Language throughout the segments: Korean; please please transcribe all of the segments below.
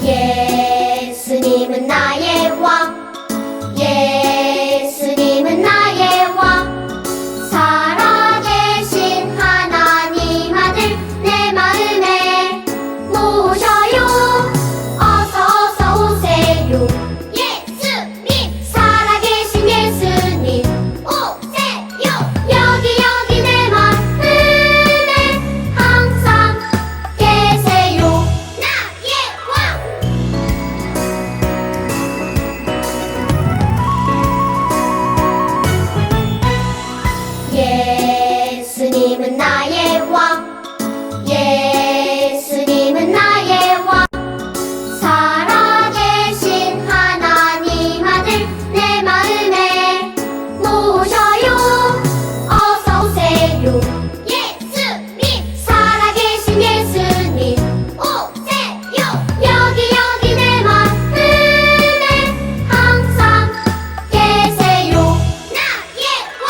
예수님은 나의 왕, 예수님은 나의 왕. 살아계신 하나님 아들 내 마음에 모셔요. 어서 오세요. 예수님, 살아계신 예수님 오세요. 여기 내 마음에 항상 계세요. 나의 왕. 예수님은 나의 왕, 예수님은 나의 왕. 살아계신 하나님 아들 내 마음에 모셔요. 어서 오세요. 예수님, 살아계신 예수님 오세요. 여기 내 마음에 항상 계세요. 나의 왕.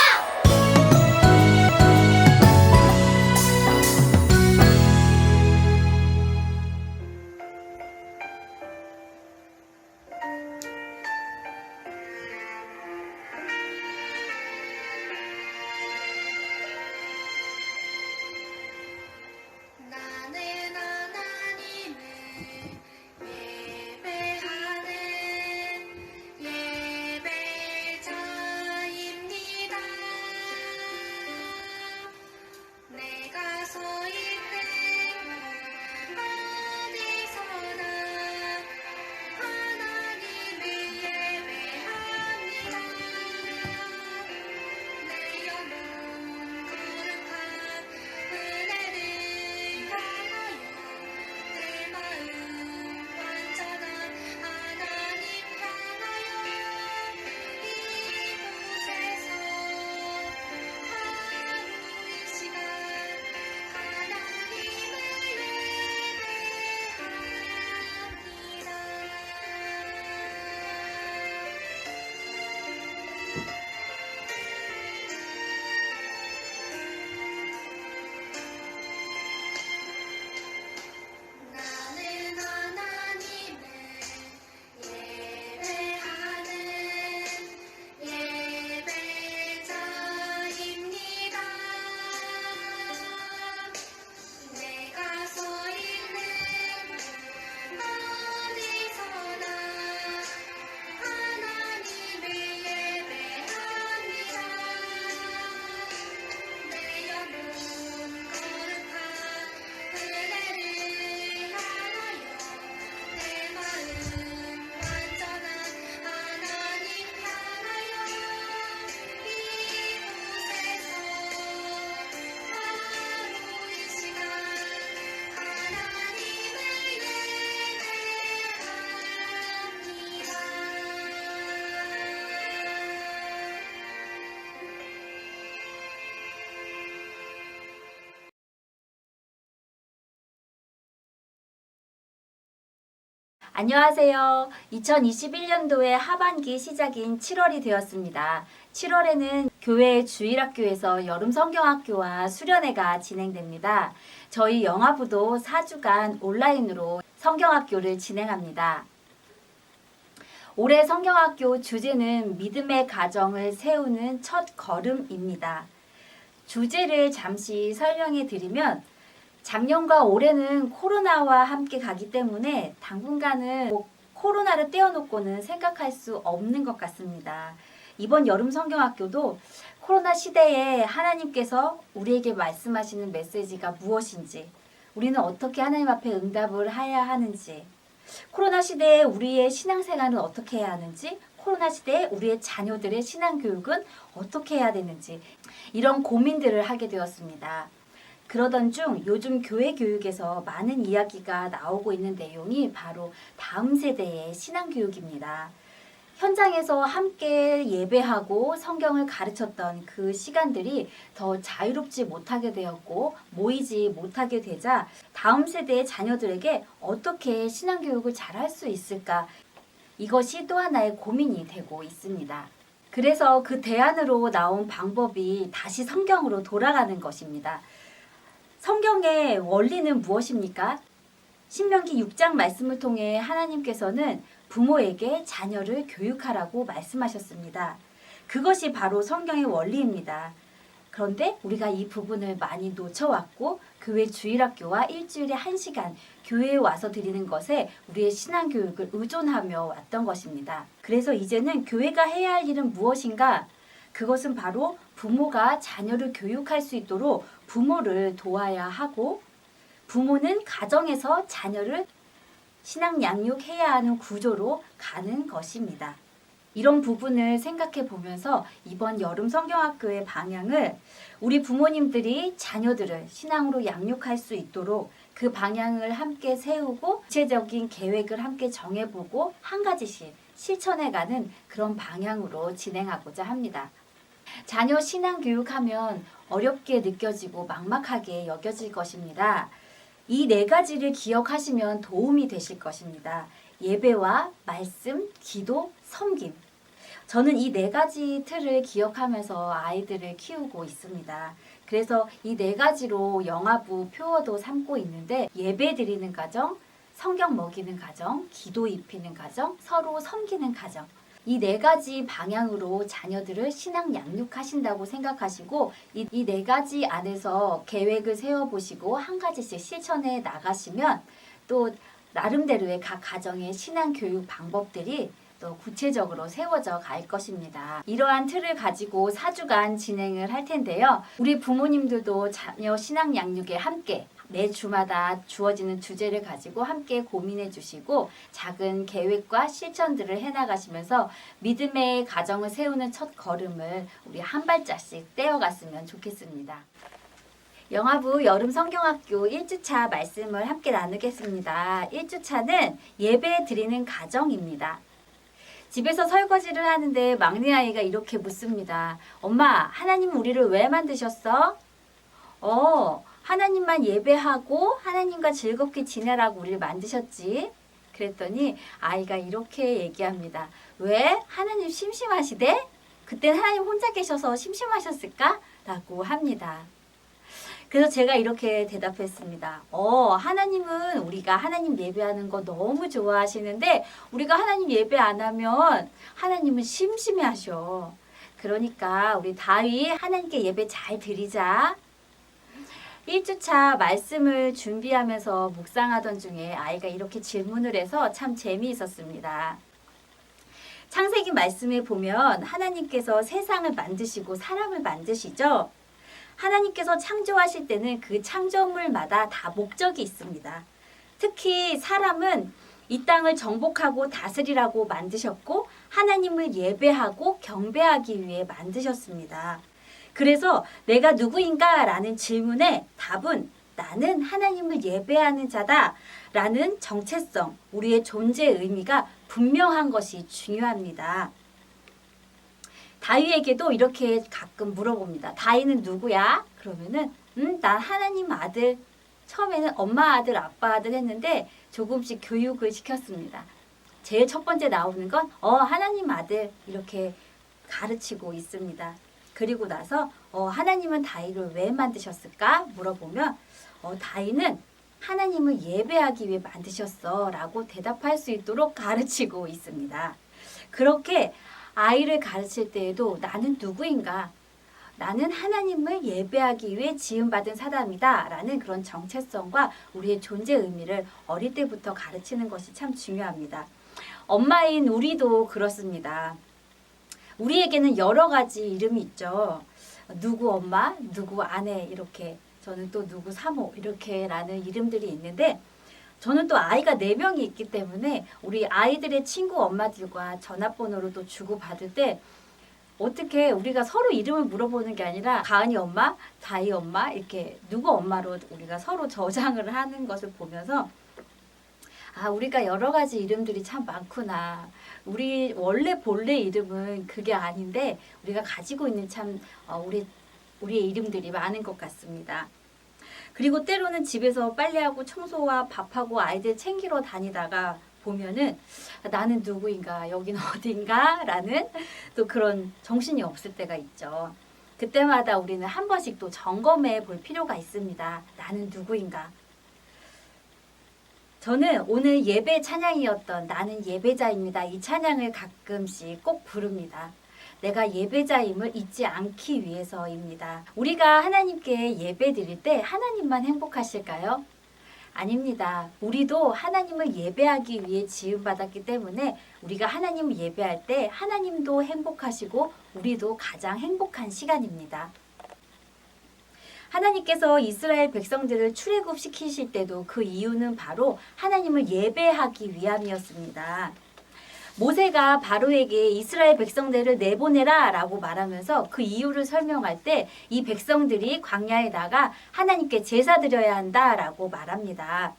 나는 하나님을 예배하는 예배자입니다. 내가 서 있는 어디서나 하나님을 예배합니다. 내 영혼 거룩한 은혜를 향하여 내 마음 완전한 하나님 향하여 이곳에서 하루의 시간 하나님을 나는 하나님을 예배하는 예배자입니다. 내가 서 있는 어디서나 하나님을 예배합니다. 내 영혼 거룩한 은혜를 향하여 내 마음 완전한 하나님 향하여 이곳에서 하루의 시간 하나님을 안녕하세요. 2021년도의 하반기 시작인 7월이 되었습니다. 7월에는 교회 주일학교에서 여름 성경학교와 수련회가 진행됩니다. 저희 영화부도 4주간 온라인으로 성경학교를 진행합니다. 올해 성경학교 주제는 믿음의 가정을 세우는 첫 걸음입니다. 주제를 잠시 설명해 드리면 작년과 올해는 코로나와 함께 가기 때문에 당분간은 코로나를 떼어놓고는 생각할 수 없는 것 같습니다. 이번 여름 성경학교도 코로나 시대에 하나님께서 우리에게 말씀하시는 메시지가 무엇인지, 우리는 어떻게 하나님 앞에 응답을 해야 하는지, 코로나 시대에 우리의 신앙생활은 어떻게 해야 하는지, 코로나 시대에 우리의 자녀들의 신앙교육은 어떻게 해야 되는지, 이런 고민들을 하게 되었습니다. 그러던 중 요즘 교회 교육에서 많은 이야기가 나오고 있는 내용이 바로 다음 세대의 신앙교육입니다. 현장에서 함께 예배하고 성경을 가르쳤던 그 시간들이 더 자유롭지 못하게 되었고 모이지 못하게 되자 다음 세대의 자녀들에게 어떻게 신앙교육을 잘할 수 있을까? 이것이 또 하나의 고민이 되고 있습니다. 그래서 그 대안으로 나온 방법이 다시 성경으로 돌아가는 것입니다. 성경의 원리는 무엇입니까? 신명기 6장 말씀을 통해 하나님께서는 부모에게 자녀를 교육하라고 말씀하셨습니다. 그것이 바로 성경의 원리입니다. 그런데 우리가 이 부분을 많이 놓쳐왔고 교회 주일학교와 일주일에 1시간 교회에 와서 드리는 것에 우리의 신앙교육을 의존하며 왔던 것입니다. 그래서 이제는 교회가 해야 할 일은 무엇인가? 그것은 바로 부모가 자녀를 교육할 수 있도록 부모를 도와야 하고 부모는 가정에서 자녀를 신앙 양육해야 하는 구조로 가는 것입니다. 이런 부분을 생각해 보면서 이번 여름 성경학교의 방향을 우리 부모님들이 자녀들을 신앙으로 양육할 수 있도록 그 방향을 함께 세우고 구체적인 계획을 함께 정해보고 한 가지씩 실천해가는 그런 방향으로 진행하고자 합니다. 자녀 신앙 교육하면 어렵게 느껴지고 막막하게 여겨질 것입니다. 이 4가지를 기억하시면 도움이 되실 것입니다. 예배와 말씀, 기도, 섬김. 저는 이 4가지 틀을 기억하면서 아이들을 키우고 있습니다. 그래서 이 4가지로 영아부 표어도 삼고 있는데 예배 드리는 가정, 성경 먹이는 가정, 기도 입히는 가정, 서로 섬기는 가정. 이 4가지 방향으로 자녀들을 신앙 양육하신다고 생각하시고 이 4가지 안에서 계획을 세워보시고 한 가지씩 실천해 나가시면 또 나름대로의 각 가정의 신앙 교육 방법들이 또 구체적으로 세워져 갈 것입니다. 이러한 틀을 가지고 4주간 진행을 할 텐데요. 우리 부모님들도 자녀 신앙 양육에 함께 매 주마다 주어지는 주제를 가지고 함께 고민해 주시고 작은 계획과 실천들을 해나가시면서 믿음의 가정을 세우는 첫 걸음을 우리 한 발짝씩 떼어갔으면 좋겠습니다. 영아부 여름 성경학교 1주차 말씀을 함께 나누겠습니다. 1주차는 예배 드리는 가정입니다. 집에서 설거지를 하는데 막내 아이가 이렇게 묻습니다. 엄마, 하나님은 우리를 왜 만드셨어? 하나님만 예배하고 하나님과 즐겁게 지내라고 우리를 만드셨지. 그랬더니 아이가 이렇게 얘기합니다. 왜? 하나님 심심하시대? 그땐 하나님 혼자 계셔서 심심하셨을까? 라고 합니다. 그래서 제가 이렇게 대답했습니다. 하나님은 우리가 하나님 예배하는 거 너무 좋아하시는데 우리가 하나님 예배 안 하면 하나님은 심심해 하셔. 그러니까 우리 다윗 하나님께 예배 잘 드리자. 1주차 말씀을 준비하면서 묵상하던 중에 아이가 이렇게 질문을 해서 참 재미있었습니다. 창세기 말씀에 보면 하나님께서 세상을 만드시고 사람을 만드시죠. 하나님께서 창조하실 때는 그 창조물마다 다 목적이 있습니다. 특히 사람은 이 땅을 정복하고 다스리라고 만드셨고 하나님을 예배하고 경배하기 위해 만드셨습니다. 그래서 내가 누구인가? 라는 질문에 답은 나는 하나님을 예배하는 자다 라는 정체성, 우리의 존재 의미가 분명한 것이 중요합니다. 다윗에게도 이렇게 가끔 물어봅니다. 다윗은 누구야? 그러면은 난 하나님 아들. 처음에는 엄마 아들, 아빠 아들 했는데 조금씩 교육을 시켰습니다. 제일 첫 번째 나오는 건 하나님 아들 이렇게 가르치고 있습니다. 그리고 나서 하나님은 다윗을 왜 만드셨을까? 물어보면 다윗은 하나님을 예배하기 위해 만드셨어 라고 대답할 수 있도록 가르치고 있습니다. 그렇게 아이를 가르칠 때에도 나는 누구인가? 나는 하나님을 예배하기 위해 지음받은 사람이다 라는 그런 정체성과 우리의 존재 의미를 어릴 때부터 가르치는 것이 참 중요합니다. 엄마인 우리도 그렇습니다. 우리에게는 여러 가지 이름이 있죠. 누구 엄마, 누구 아내 이렇게 저는 또 누구 사모 이렇게 라는 이름들이 있는데 저는 또 아이가 4명이 있기 때문에 우리 아이들의 친구 엄마들과 전화번호를 또 주고받을 때 어떻게 우리가 서로 이름을 물어보는 게 아니라 가은이 엄마, 다희 엄마 이렇게 누구 엄마로 우리가 서로 저장을 하는 것을 보면서 우리가 여러 가지 이름들이 참 많구나. 우리 원래 본래 이름은 그게 아닌데 우리가 가지고 있는 참 우리의 이름들이 많은 것 같습니다. 그리고 때로는 집에서 빨래하고 청소와 밥하고 아이들 챙기러 다니다가 보면은 나는 누구인가, 여기는 어딘가 라는 또 그런 정신이 없을 때가 있죠. 그때마다 우리는 한 번씩 또 점검해 볼 필요가 있습니다. 나는 누구인가. 저는 오늘 예배 찬양이었던 나는 예배자입니다. 이 찬양을 가끔씩 꼭 부릅니다. 내가 예배자임을 잊지 않기 위해서입니다. 우리가 하나님께 예배 드릴 때 하나님만 행복하실까요? 아닙니다. 우리도 하나님을 예배하기 위해 지음받았기 때문에 우리가 하나님을 예배할 때 하나님도 행복하시고 우리도 가장 행복한 시간입니다. 하나님께서 이스라엘 백성들을 출애굽시키실 때도 그 이유는 바로 하나님을 예배하기 위함이었습니다. 모세가 바로에게 이스라엘 백성들을 내보내라 라고 말하면서 그 이유를 설명할 때 이 백성들이 광야에 나가 하나님께 제사 드려야 한다 라고 말합니다.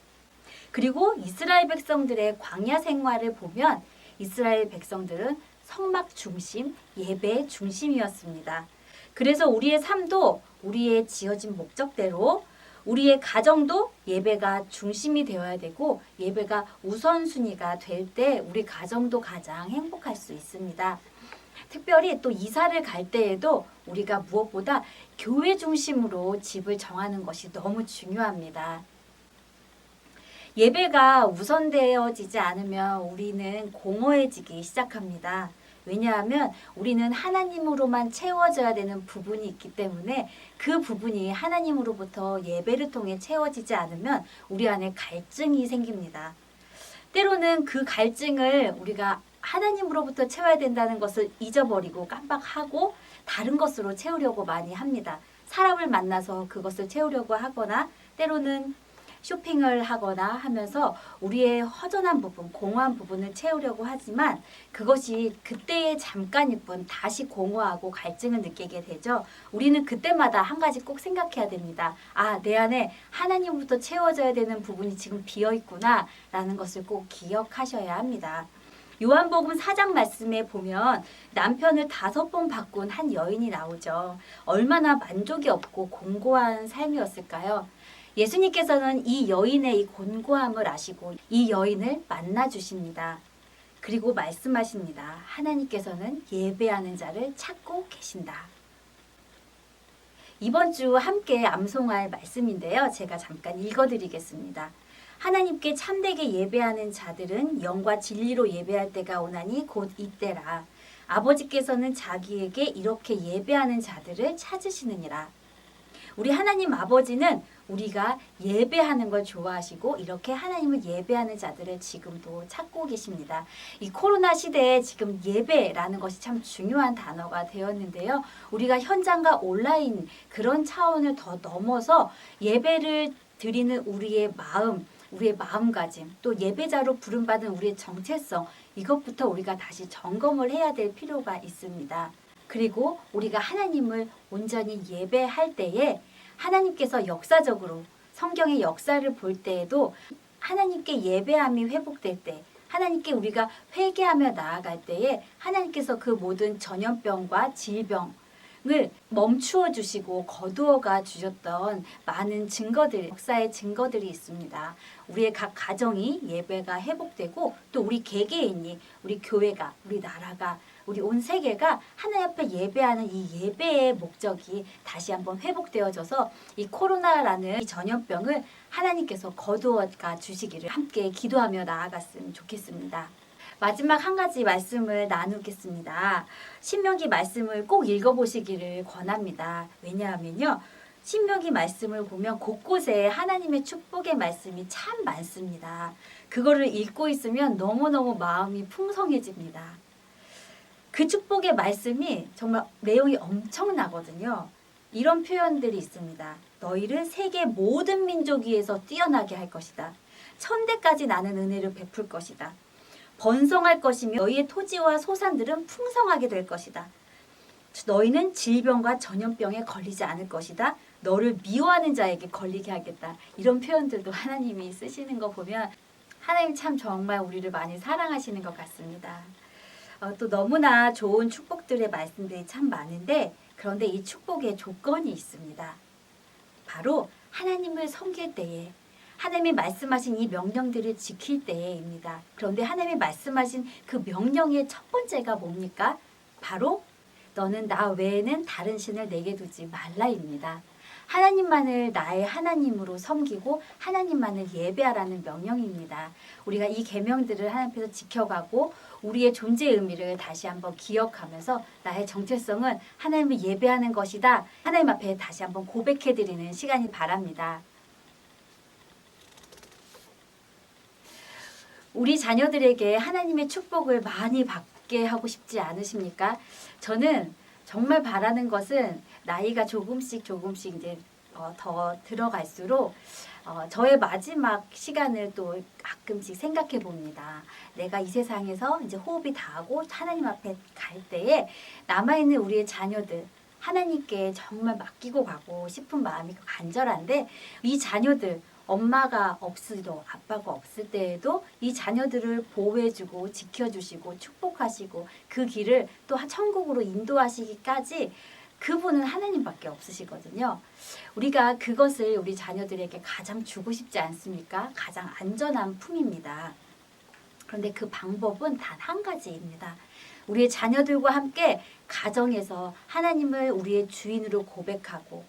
그리고 이스라엘 백성들의 광야 생활을 보면 이스라엘 백성들은 성막 중심, 예배 중심이었습니다. 그래서 우리의 삶도 우리의 지어진 목적대로 우리의 가정도 예배가 중심이 되어야 되고 예배가 우선순위가 될 때 우리 가정도 가장 행복할 수 있습니다. 특별히 또 이사를 갈 때에도 우리가 무엇보다 교회 중심으로 집을 정하는 것이 너무 중요합니다. 예배가 우선되어지지 않으면 우리는 공허해지기 시작합니다. 왜냐하면 우리는 하나님으로만 채워져야 되는 부분이 있기 때문에 그 부분이 하나님으로부터 예배를 통해 채워지지 않으면 우리 안에 갈증이 생깁니다. 때로는 그 갈증을 우리가 하나님으로부터 채워야 된다는 것을 잊어버리고 깜빡하고 다른 것으로 채우려고 많이 합니다. 사람을 만나서 그것을 채우려고 하거나 때로는 쇼핑을 하거나 하면서 우리의 허전한 부분, 공허한 부분을 채우려고 하지만 그것이 그때의 잠깐일 뿐 다시 공허하고 갈증을 느끼게 되죠. 우리는 그때마다 한 가지 꼭 생각해야 됩니다. 아, 내 안에 하나님부터 채워져야 되는 부분이 지금 비어있구나 라는 것을 꼭 기억하셔야 합니다. 요한복음 4장 말씀에 보면 남편을 5번 바꾼 한 여인이 나오죠. 얼마나 만족이 없고 공고한 삶이었을까요? 예수님께서는 이 여인의 이 곤고함을 아시고 이 여인을 만나 주십니다. 그리고 말씀하십니다. 하나님께서는 예배하는 자를 찾고 계신다. 이번 주 함께 암송할 말씀인데요. 제가 잠깐 읽어드리겠습니다. 하나님께 참되게 예배하는 자들은 영과 진리로 예배할 때가 오나니 곧 이때라. 아버지께서는 자기에게 이렇게 예배하는 자들을 찾으시느니라. 우리 하나님 아버지는 우리가 예배하는 걸 좋아하시고 이렇게 하나님을 예배하는 자들을 지금도 찾고 계십니다. 이 코로나 시대에 지금 예배라는 것이 참 중요한 단어가 되었는데요. 우리가 현장과 온라인 그런 차원을 더 넘어서 예배를 드리는 우리의 마음, 우리의 마음가짐, 또 예배자로 부름받은 우리의 정체성, 이것부터 우리가 다시 점검을 해야 될 필요가 있습니다. 그리고 우리가 하나님을 온전히 예배할 때에 하나님께서 역사적으로 성경의 역사를 볼 때에도 하나님께 예배함이 회복될 때, 하나님께 우리가 회개하며 나아갈 때에 하나님께서 그 모든 전염병과 질병을 멈추어 주시고 거두어가 주셨던 많은 증거들, 역사의 증거들이 있습니다. 우리의 각 가정이 예배가 회복되고 또 우리 개개인이, 우리 교회가, 우리 나라가, 우리 온 세계가 하나님 앞에 예배하는 이 예배의 목적이 다시 한번 회복되어져서 이 코로나라는 이 전염병을 하나님께서 거두어가 주시기를 함께 기도하며 나아갔으면 좋겠습니다. 마지막 한 가지 말씀을 나누겠습니다. 신명기 말씀을 꼭 읽어보시기를 권합니다. 왜냐하면요. 신명기 말씀을 보면 곳곳에 하나님의 축복의 말씀이 참 많습니다. 그거를 읽고 있으면 너무너무 마음이 풍성해집니다. 그 축복의 말씀이 정말 내용이 엄청나거든요. 이런 표현들이 있습니다. 너희를 세계 모든 민족 위에서 뛰어나게 할 것이다. 천대까지 나는 은혜를 베풀 것이다. 번성할 것이며 너희의 토지와 소산들은 풍성하게 될 것이다. 너희는 질병과 전염병에 걸리지 않을 것이다. 너를 미워하는 자에게 걸리게 하겠다. 이런 표현들도 하나님이 쓰시는 거 보면 하나님 참 정말 우리를 많이 사랑하시는 것 같습니다. 또 너무나 좋은 축복들의 말씀들이 참 많은데 그런데 이 축복에 조건이 있습니다. 바로 하나님을 섬길 때에 하나님이 말씀하신 이 명령들을 지킬 때에입니다. 그런데 하나님이 말씀하신 그 명령의 첫 번째가 뭡니까? 바로 너는 나 외에는 다른 신을 내게 두지 말라입니다. 하나님만을 나의 하나님으로 섬기고 하나님만을 예배하라는 명령입니다. 우리가 이 계명들을 하나님 앞에서 지켜가고 우리의 존재의 의미를 다시 한번 기억하면서 나의 정체성은 하나님을 예배하는 것이다. 하나님 앞에 다시 한번 고백해드리는 시간이 바랍니다. 우리 자녀들에게 하나님의 축복을 많이 받게 하고 싶지 않으십니까? 저는 정말 바라는 것은 나이가 조금씩 이제 더 들어갈수록 저의 마지막 시간을 또 가끔씩 생각해 봅니다. 내가 이 세상에서 이제 호흡이 다하고 하나님 앞에 갈 때에 남아있는 우리의 자녀들 하나님께 정말 맡기고 가고 싶은 마음이 간절한데 이 자녀들 엄마가 없어도 아빠가 없을 때에도 이 자녀들을 보호해주고 지켜주시고 축복하시고 그 길을 또 천국으로 인도하시기까지 그분은 하나님밖에 없으시거든요. 우리가 그것을 우리 자녀들에게 가장 주고 싶지 않습니까? 가장 안전한 품입니다. 그런데 그 방법은 단 한 가지입니다. 우리의 자녀들과 함께 가정에서 하나님을 우리의 주인으로 고백하고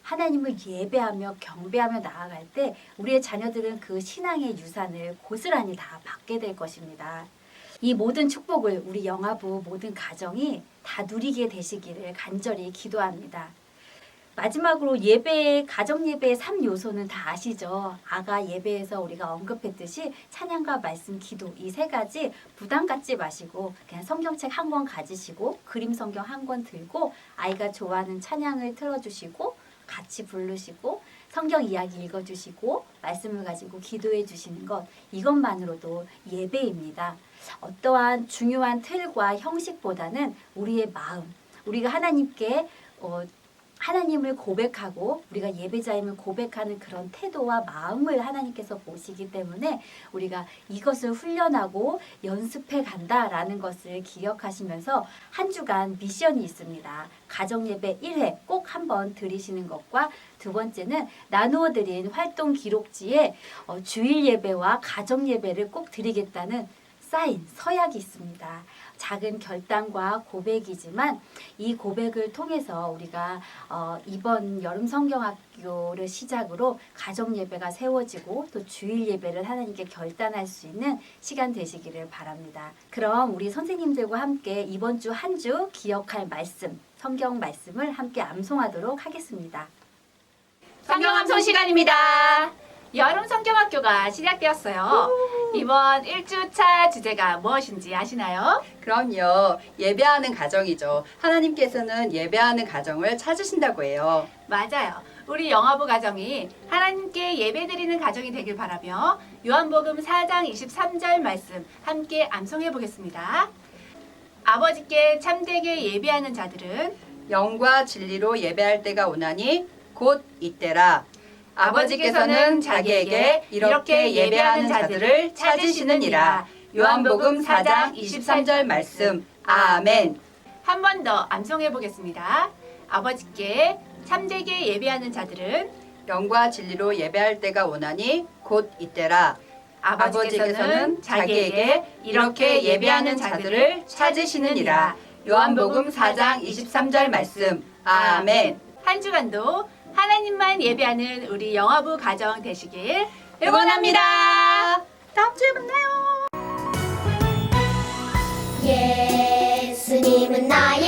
하나님을 예배하며 경배하며 나아갈 때 우리의 자녀들은 그 신앙의 유산을 고스란히 다 받게 될 것입니다. 이 모든 축복을 우리 영아부 모든 가정이 다 누리게 되시기를 간절히 기도합니다. 마지막으로 예배의 가정 예배의 3요소는 다 아시죠? 아가 예배에서 우리가 언급했듯이 찬양과 말씀, 기도 이 세 가지 부담 갖지 마시고 그냥 성경책 한 권 가지시고 그림 성경 한 권 들고 아이가 좋아하는 찬양을 틀어주시고 같이 부르시고 성경 이야기 읽어주시고 말씀을 가지고 기도해 주시는 것 이것만으로도 예배입니다. 어떠한 중요한 틀과 형식보다는 우리의 마음, 우리가 하나님께 하나님을 고백하고 우리가 예배자임을 고백하는 그런 태도와 마음을 하나님께서 보시기 때문에 우리가 이것을 훈련하고 연습해 간다라는 것을 기억하시면서 한 주간 미션이 있습니다. 가정예배 1회 꼭 한번 드리시는 것과 두 번째는 나누어 드린 활동 기록지에 주일 예배와 가정 예배를 꼭 드리겠다는 사인, 서약이 있습니다. 작은 결단과 고백이지만 이 고백을 통해서 우리가 이번 여름 성경학교를 시작으로 가정 예배가 세워지고 또 주일 예배를 하나님께 결단할 수 있는 시간 되시기를 바랍니다. 그럼 우리 선생님들과 함께 이번 주 한 주 기억할 말씀, 성경 말씀을 함께 암송하도록 하겠습니다. 성경 암송 시간입니다. 여름 성경학교가 시작되었어요. 이번 1주차 주제가 무엇인지 아시나요? 그럼요. 예배하는 가정이죠. 하나님께서는 예배하는 가정을 찾으신다고 해요. 맞아요. 우리 영아부 가정이 하나님께 예배드리는 가정이 되길 바라며 요한복음 4장 23절 말씀 함께 암송해 보겠습니다. 아버지께 참되게 예배하는 자들은 영과 진리로 예배할 때가 오나니 곧 이때라. 아버지께서는 자기에게 이렇게 예배하는 자들을 찾으시느니라. 요한복음 4장 23절 말씀. 아멘. 한 번 더 암송해 보겠습니다. 아버지께 참되게 예배하는 자들은 영과 진리로 예배할 때가 오나니 곧 이때라. 아버지께서는 자기에게 이렇게 예배하는 자들을 찾으시느니라. 요한복음 4장 23절 말씀. 아멘. 한 주간도 하나님만 예배하는 우리 영아부 가정 되시길 응원합니다. 다음 주에 만나요. 예수님은 나의